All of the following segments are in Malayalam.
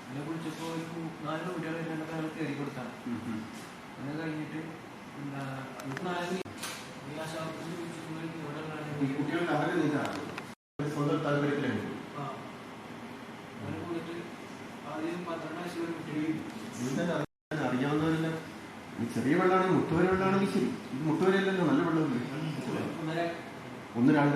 എന്നെ കുളിച്ചപ്പോൾ ഒരു 4 കുട്ടികളെ കയറി കൊടുത്താണ്. അങ്ങനെ കഴിഞ്ഞിട്ട് എന്താ അറിയാവുന്നവരെല്ലാം ചെറിയ വെള്ളമാണെങ്കിൽ മുട്ടുവരെ വെള്ളമാണെങ്കിൽ ശരി. ഇത് മുട്ടുവരെയല്ലല്ലോ, നല്ല വെള്ളമല്ലേ. 1-2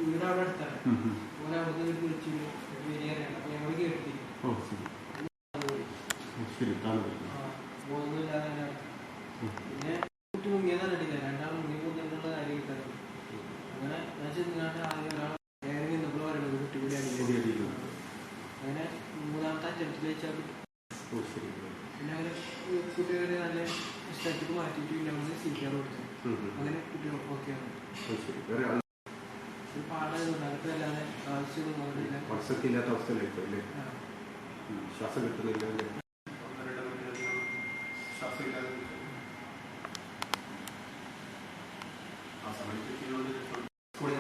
വീടവിടെ അടുത്താണ്. ഓരോ അവിടെ വിളിച്ചു ബിരിയാണിയാണ്. അപ്പൊ ഞങ്ങൾ കേട്ടിട്ടില്ല. പോകുന്നില്ലാതെ പിന്നെ കുട്ടി മുങ്ങിയതാണ് ഇട്ടില്ല. 2 മുങ്ങി പോകുന്നുള്ള കാര്യം കിട്ടാറ്. അങ്ങനെ ഞാൻ ചെന്നാണ്ട് ആദ്യം ഒരാൾ കയറി നിന്നപ്പോൾ പറയുന്നത് കുട്ടി കൂടി അടിക്കും. അങ്ങനെ 3ാമത്തെ അറ്റംപ്റ്റിൽ വെച്ചാൽ പിന്നെ അവർ കുട്ടികളെ നല്ല സ്ഥലത്തേക്ക് മാറ്റിയിട്ട് പിന്നെ അവിടെ CPR കൊടുത്തു. അങ്ങനെ കുട്ടി ഓക്കെ ആണ്. പാടായതുകൊണ്ട് അതൊക്കെ അല്ലാതെ ആവശ്യമില്ലാത്ത അവസ്ഥയിലായിപ്പോയില്ലേ? ശ്വാസം കിട്ടുന്നില്ല. ആ സമയത്ത് സ്കൂളിൽ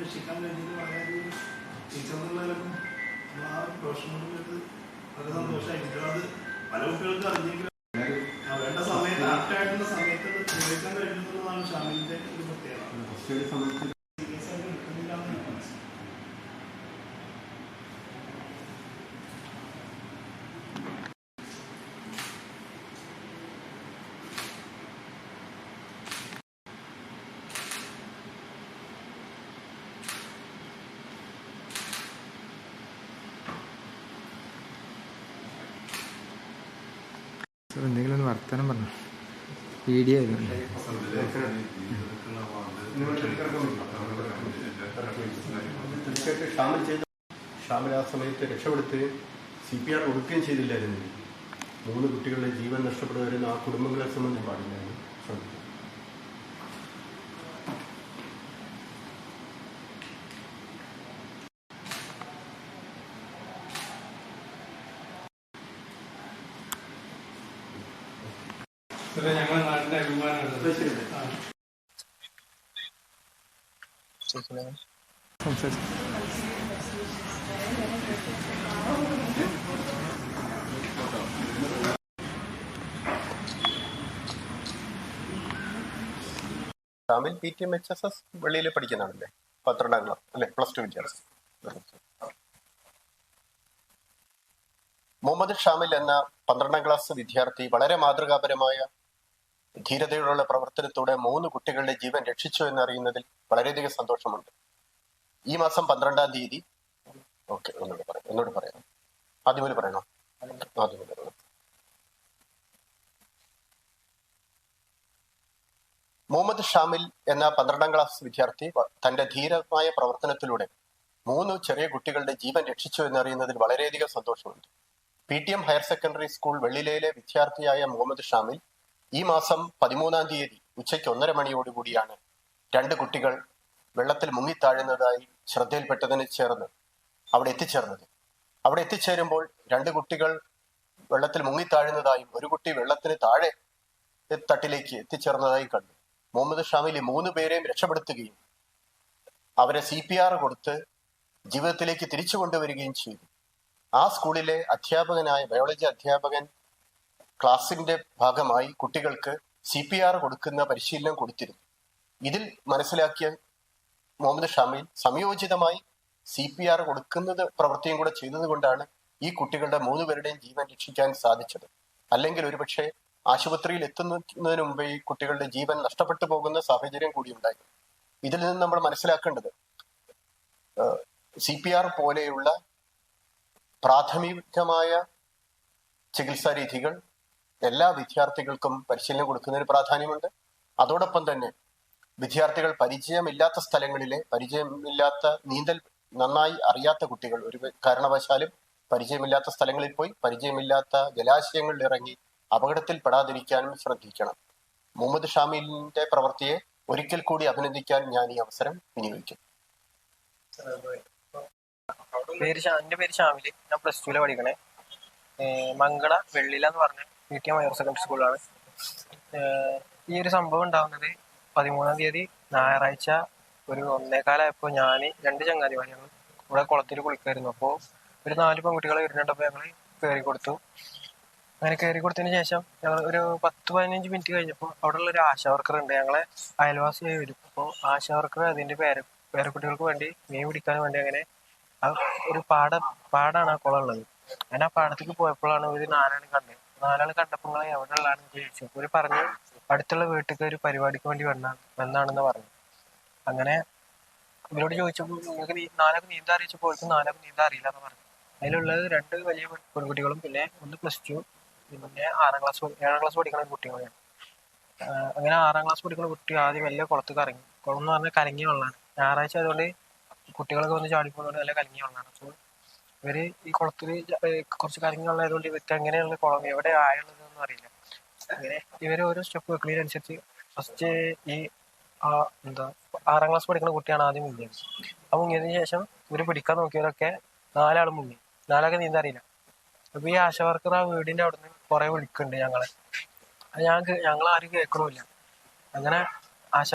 രക്ഷിക്കാൻ കഴിഞ്ഞത് വളരെ ടീച്ചറിനുള്ളതിലൊക്കെ ആ പ്രൊഫഷണൽ വളരെ സന്തോഷമായിട്ട് അത് പല കുട്ടികൾക്ക് അറിഞ്ഞെങ്കിലും വേണ്ട സമയത്ത് ആക്റ്റായിട്ടുള്ള സമയത്ത് ഉപയോഗിക്കാൻ കഴിയുന്നതാണ് ഷാമിലിന്റെ ഒരു പ്രത്യേകത. സീരിയസ് ആയിട്ട് എടുക്കുന്നില്ല എന്ന് എനിക്ക് മനസ്സിലായി. എന്തെങ്കിലും ഒന്ന് വർത്തമാനം പറഞ്ഞു. വീഡിയോ ആയിരുന്നു. ഷാമിൽ ആ സമയത്ത് രക്ഷപ്പെടുത്തുകയും CPR കൊടുക്കുകയും ചെയ്തില്ലായിരുന്നു. 3 കുട്ടികളുടെ ജീവൻ നഷ്ടപ്പെടുകയായിരുന്നു. ആ കുടുംബങ്ങളെ സംബന്ധിച്ച് പാടില്ലായിരുന്നു. ശ്രദ്ധിക്കും. ഞങ്ങളുടെ നാട്ടിന്റെ അഭിമാനമാണ്. ഷാമിൽ PTM HSS വെളിയിൽ പഠിക്കുന്നതാണല്ലേ? 12ാം ക്ലാസ് അല്ലെ? +2 വിദ്യാർത്ഥി. മുഹമ്മദ് ഷാമിൽ എന്ന 12ാം ക്ലാസ് വിദ്യാർത്ഥി വളരെ മാതൃകാപരമായ ധീരതയോടുള്ള പ്രവർത്തനത്തോടെ 3 കുട്ടികളുടെ ജീവൻ രക്ഷിച്ചു എന്നറിയുന്നതിൽ വളരെയധികം സന്തോഷമുണ്ട്. ഈ മാസം 12ാം തീയതി ഒന്നുകൂടി പറയാം. ആദ്യം പറയണോ? മുഹമ്മദ് ഷാമിൽ എന്ന 12ാം ക്ലാസ് വിദ്യാർത്ഥി തന്റെ ധീരമായ പ്രവർത്തനത്തിലൂടെ 3 ചെറിയ കുട്ടികളുടെ ജീവൻ രക്ഷിച്ചു എന്നറിയുന്നതിൽ വളരെയധികം സന്തോഷമുണ്ട്. PTM ഹയർ സെക്കൻഡറി സ്കൂൾ വെള്ളിലയിലെ വിദ്യാർത്ഥിയായ മുഹമ്മദ് ഷാമിൽ ഈ മാസം 13ാം തീയതി ഉച്ചയ്ക്ക് 1:30 മണിയോടുകൂടിയാണ് 2 കുട്ടികൾ വെള്ളത്തിൽ മുങ്ങിത്താഴുന്നതായി ശ്രദ്ധയിൽപ്പെട്ടതിന് അവിടെ എത്തിച്ചേരുമ്പോൾ 2 കുട്ടികൾ വെള്ളത്തിൽ മുങ്ങിത്താഴുന്നതായും 1 കുട്ടി വെള്ളത്തിന് താഴെ തട്ടിലേക്ക് എത്തിച്ചേർന്നതായി കണ്ടു. മുഹമ്മദ് ഷാമിൽ 3 പേരെയും രക്ഷപ്പെടുത്തുകയും അവരെ CPR കൊടുത്ത് ജീവിതത്തിലേക്ക് തിരിച്ചു കൊണ്ടുവരികയും ചെയ്തു. ആ സ്കൂളിലെ ബയോളജി അധ്യാപകൻ ക്ലാസിന്റെ ഭാഗമായി കുട്ടികൾക്ക് CPR കൊടുക്കുന്ന പരിശീലനം കൊടുത്തിരുന്നു. ഇതിൽ മനസ്സിലാക്കിയ മുഹമ്മദ് ഷാമിൽ സംയോജിതമായി CPR കൊടുക്കുന്നത് പ്രവൃത്തിയും കൂടെ ചെയ്തത് കൊണ്ടാണ് ഈ കുട്ടികളുടെ 3 പേരുടെയും ജീവൻ രക്ഷിക്കാൻ സാധിച്ചത്. അല്ലെങ്കിൽ ഒരുപക്ഷെ ആശുപത്രിയിൽ എത്തുന്നതിന് മുമ്പ് ഈ കുട്ടികളുടെ ജീവൻ നഷ്ടപ്പെട്ടു പോകുന്ന സാഹചര്യം കൂടി ഉണ്ടായിരുന്നു. ഇതിൽ നിന്ന് നമ്മൾ മനസ്സിലാക്കേണ്ടത് CPR പോലെയുള്ള പ്രാഥമികമായ ചികിത്സാ രീതികൾ എല്ലാ വിദ്യാർത്ഥികൾക്കും പരിശീലനം കൊടുക്കുന്നതിന് പ്രാധാന്യമുണ്ട്. അതോടൊപ്പം തന്നെ വിദ്യാർത്ഥികൾ പരിചയമില്ലാത്ത സ്ഥലങ്ങളിലെ പരിചയമില്ലാത്ത നീന്തൽ നന്നായി അറിയാത്ത കുട്ടികൾ ഒരു കാരണവശാലും പരിചയമില്ലാത്ത സ്ഥലങ്ങളിൽ പോയി പരിചയമില്ലാത്ത ജലാശയങ്ങളിൽ ഇറങ്ങി അപകടത്തിൽ പെടാതിരിക്കാനും ശ്രദ്ധിക്കണം. മുഹമ്മദ് ഷാമിലിന്റെ പ്രവൃത്തിയെ ഒരിക്കൽ കൂടി അഭിനന്ദിക്കാൻ ഞാൻ ഈ അവസരം വിനിയോഗിക്കും. എന്റെ പേര് ഷാമില്. ഞാൻ +2 പഠിക്കണേ. മംഗള വെള്ളില എന്ന് പറഞ്ഞ PTM ഹയർ സെക്കൻഡറി സ്കൂളാണ്. ഈ ഒരു സംഭവം ഉണ്ടാകുന്നത് 13-ാം തീയതി ഞായറാഴ്ച ഒരു 1:15 ഞാൻ 2 ചങ്ങാതിമാരാണ് ഇവിടെ കുളത്തിൽ കുളിക്കായിരുന്നു. അപ്പോൾ ഒരു 4 പെൺകുട്ടികളെ വരുന്നുണ്ടപ്പോൾ ഞങ്ങൾ കയറി കൊടുത്തു. അങ്ങനെ കയറി കൊടുത്തതിന് ശേഷം ഞങ്ങൾ ഒരു 10-15 മിനിറ്റ് കഴിഞ്ഞപ്പോൾ അവിടെ ഉള്ള ഒരു ആശാ വർക്കർ ഉണ്ട്, ഞങ്ങളെ അയൽവാസിയായി വരും. അപ്പോൾ ആശാ വർക്കർ അതിന്റെ പേരക്കുട്ടികൾക്ക് വേണ്ടി മീൻ പിടിക്കാൻ വേണ്ടി അങ്ങനെ ഒരു പാടാണ് ആ കുളം ഉള്ളത്. അങ്ങനെ ആ പാടത്തേക്ക് പോയപ്പോഴാണ് ഒരു 4 കണ്ടത്. 4 കണ്ടപ്പോൾ നിങ്ങൾ എവിടെ ഉള്ളതാണെന്ന് ചോദിച്ചു. ഒരു പറഞ്ഞു അടുത്തുള്ള വീട്ടിലേക്ക് ഒരു പരിപാടിക്ക് വേണ്ടി വന്നാണെന്ന് പറഞ്ഞു. അങ്ങനെ ഇവരോട് ചോദിച്ചപ്പോൾ നിങ്ങൾക്ക് 4 നീന്താൻ അറിയിച്ചപ്പോൾ 4 നീന്താൻ അറിയില്ല എന്ന് പറഞ്ഞു. അതിലുള്ളത് 2 വലിയ പെൺകുട്ടികളും പിന്നെ ഒന്ന് +2 പിന്നെ 7ാം ക്ലാസ് പഠിക്കുന്ന ഒരു കുട്ടികളാണ്. അങ്ങനെ 6ാം ക്ലാസ് പഠിക്കുന്ന കുട്ടി ആദ്യം വലിയ കുളത്തേക്ക് ഇറങ്ങി. കുളം എന്ന് പറഞ്ഞാൽ കലങ്ങിയ വെള്ളമാണ്. ഞായറാഴ്ച ആയതുകൊണ്ട് കുട്ടികളൊക്കെ വന്ന് ചാടിപ്പോകുന്നതുകൊണ്ട് നല്ല കലങ്ങിയ വെള്ളമാണ്. അപ്പോൾ ഇവര് ഈ കുളത്തിൽ കുറച്ച് കലങ്ങിയ വെള്ളമായതുകൊണ്ട് ഇവർക്ക് എങ്ങനെയുള്ള കുളം എവിടെ ആയുള്ളതെന്നൊന്നും അറിയില്ല. അങ്ങനെ ഇവർ ഓരോ സ്റ്റെപ്പ് വെക്കുന്നതിനനുസരിച്ച് ഫസ്റ്റ് ഈ 6ാം ക്ലാസ് പഠിക്കുന്ന കുട്ടിയാണ് ആദ്യം മുങ്ങിയത്. ആ മുങ്ങിയതിന് ശേഷം ഇവർ പിടിക്കാൻ നോക്കിയവരൊക്കെ 4 ആളും മുങ്ങി. 4 നീന്താൻ അറിയില്ല. അപ്പൊ ഈ ആശാ വർക്കർ ആ വീടിന്റെ അവിടുന്ന് കുറെ വിളിക്കുന്നുണ്ട് ഞങ്ങളെ. ഞങ്ങൾ ആരും കേൾക്കണമില്ല. അങ്ങനെ